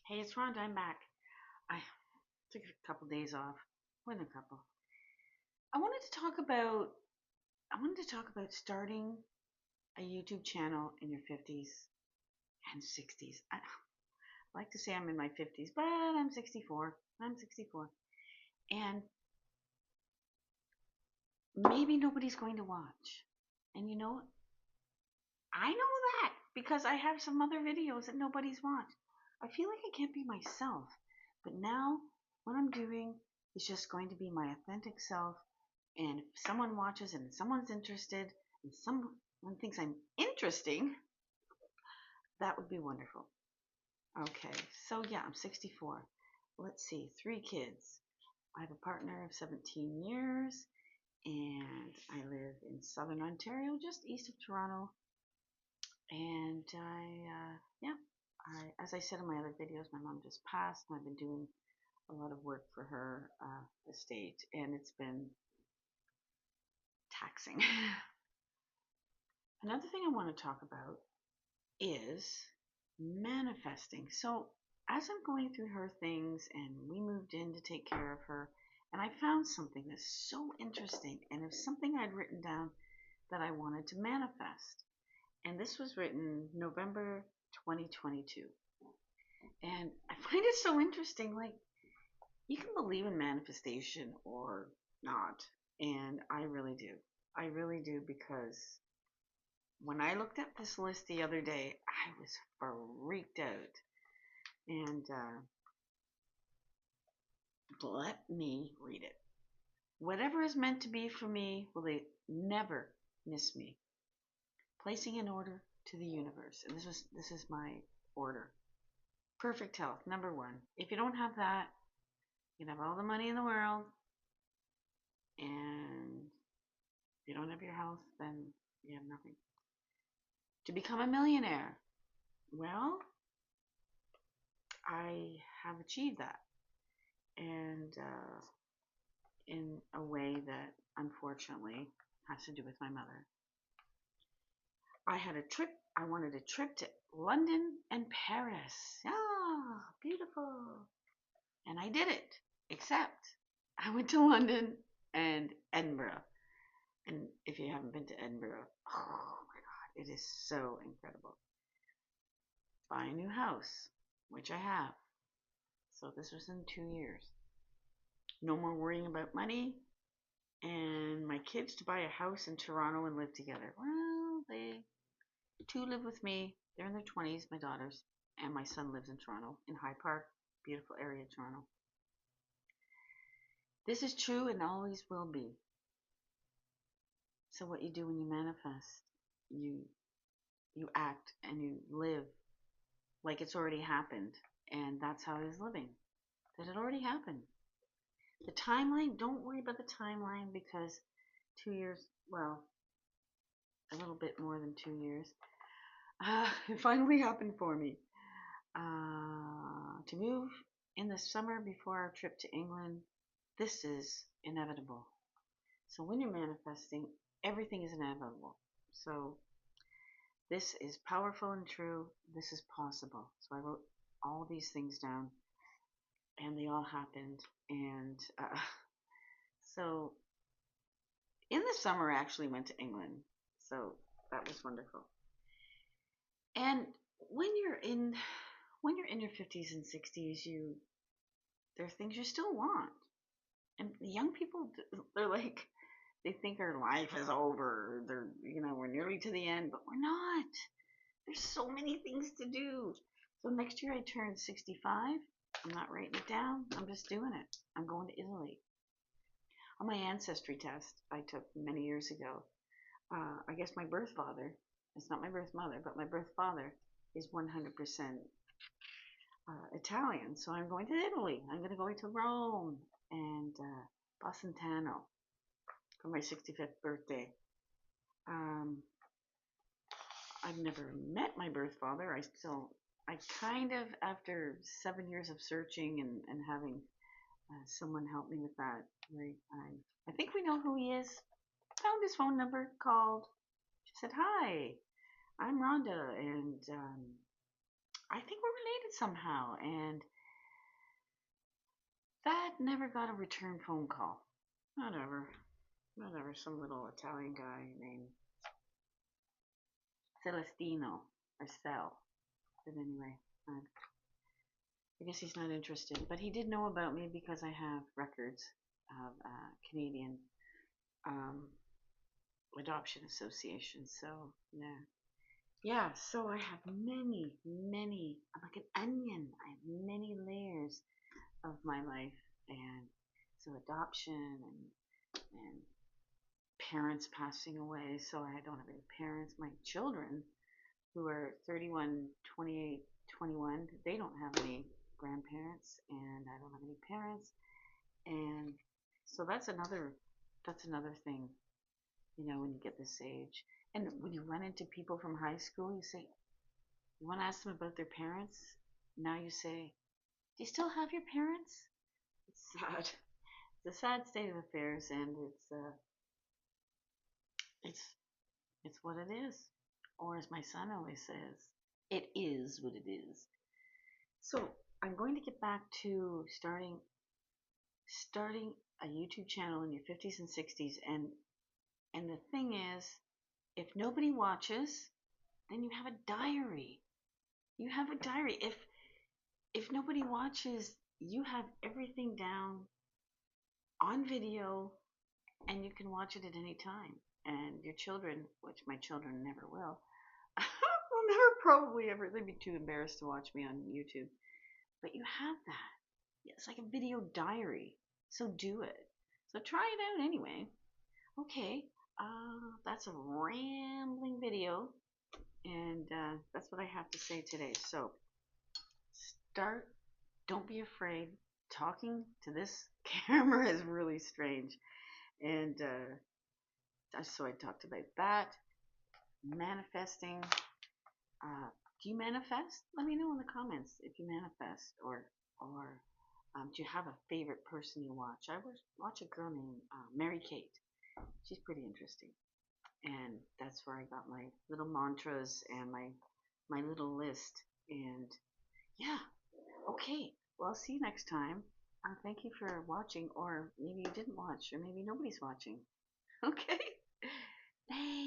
Hey, it's Rhonda. I'm back. I took a couple days off. Wasn't a couple. I wanted to talk about. I wanted to talk about starting a YouTube channel in your 50s and 60s. I like to say I'm in my 50s, but I'm 64. I'm 64, and maybe nobody's going to watch. And you know, I know that because I have some other videos that nobody's watched. I feel like I can't be myself, but now what I'm doing is just going to be my authentic self. And if someone watches and someone's interested and someone thinks I'm interesting, that would be wonderful. Okay, so yeah, I'm 64. Let's see, 3 kids. I have a partner of 17 years, and I live in southern Ontario, just east of Toronto. And yeah, as I said in my other videos, my mom just passed, and I've been doing a lot of work for her estate, and it's been taxing. Another thing I want to talk about is manifesting. So, as I'm going through her things, and we moved in to take care of her, and I found something that's so interesting, and it's something I'd written down that I wanted to manifest. And this was written November 2022. And I find it so interesting. Like, you can believe in manifestation or not. And I really do. I really do because when I looked at this list the other day, I was freaked out. And let me read it. Whatever is meant to be for me, will they never miss me? Placing an order to the universe. And this is my order. Perfect health, number one. If you don't have that, you can have all the money in the world, and if you don't have your health, then you have nothing. To become a millionaire, well, I have achieved that, and in a way that unfortunately has to do with my mother. I had a trip. I wanted a trip to London and Paris. Ah, beautiful. And I did it, except I went to London and Edinburgh. And if you haven't been to Edinburgh, oh my God, it is so incredible. Buy a new house, which I have. So this was in 2 years. No more worrying about money. And my kids to buy a house in Toronto and live together. Well, they two live with me. They're in their 20s, my daughters. And my son lives in Toronto, in High Park. Beautiful area of Toronto. This is true and always will be. So what you do when you manifest, you you act and you live like it's already happened. And that's how he's living. That it already happened. The timeline, don't worry about the timeline because 2 years, well, a little bit more than 2 years, it finally happened for me. To move in the summer before our trip to England, this is inevitable. So when you're manifesting, everything is inevitable. So this is powerful and true. This is possible. So I wrote all these things down, and they all happened. And so in the summer, I actually went to England. So that was wonderful. And when you're in your 50s and 60s, there are things you still want. And the young people, they're like, they think our life is over. We're nearly to the end, but we're not. There's so many things to do. So next year I turn 65. I'm not writing it down. I'm just doing it. I'm going to Italy. On my ancestry test I took many years ago, I guess my birth father, it's not my birth mother, but my birth father is 100% Italian. So I'm going to Italy. I'm going to go to Rome and Positano for my 65th birthday. Um, I've never met my birth father. I kind of, after 7 years of searching and having someone help me with that, I think we know who he is. Found his phone number, called. She said, "Hi, I'm Rhonda, and I think we're related somehow. And that never got a return phone call. Whatever. Whatever. Some little Italian guy named Celestino or Cel. But anyway, I guess he's not interested. But he did know about me because I have records of Canadian um, adoption associations. So yeah, yeah. So I have many, many. I'm like an onion. I have many layers of my life, and so adoption and parents passing away. So I don't have any parents. My children, who are 31, 28, 21, they don't have any grandparents, and I don't have any parents. And so that's another thing, when you get this age. And when you run into people from high school, you want to ask them about their parents. Now you say, do you still have your parents? It's sad. It's a sad state of affairs, and it's it's what it is. Or as my son always says, it is what it is. So I'm going to get back to starting a YouTube channel in your 50s and 60s, and the thing is, if nobody watches, then you have a diary. You have a diary. If nobody watches, you have everything down on video, and you can watch it at any time. And your children, which my children never will, will never probably ever. They'd be too embarrassed to watch me on YouTube. But you have that. It's like a video diary. So do it. So try it out anyway. Okay, that's a rambling video, and that's what I have to say today. So start. Don't be afraid. Talking to this camera is really strange, and so I talked about that. Manifesting. Do you manifest? Let me know in the comments if you manifest, or do you have a favorite person you watch? I watch a girl named Mary Kate. She's pretty interesting, and that's where I got my little mantras and my little list. And yeah, okay. Well, I'll see you next time. Thank you for watching, or maybe you didn't watch, or maybe nobody's watching. Okay. Thanks.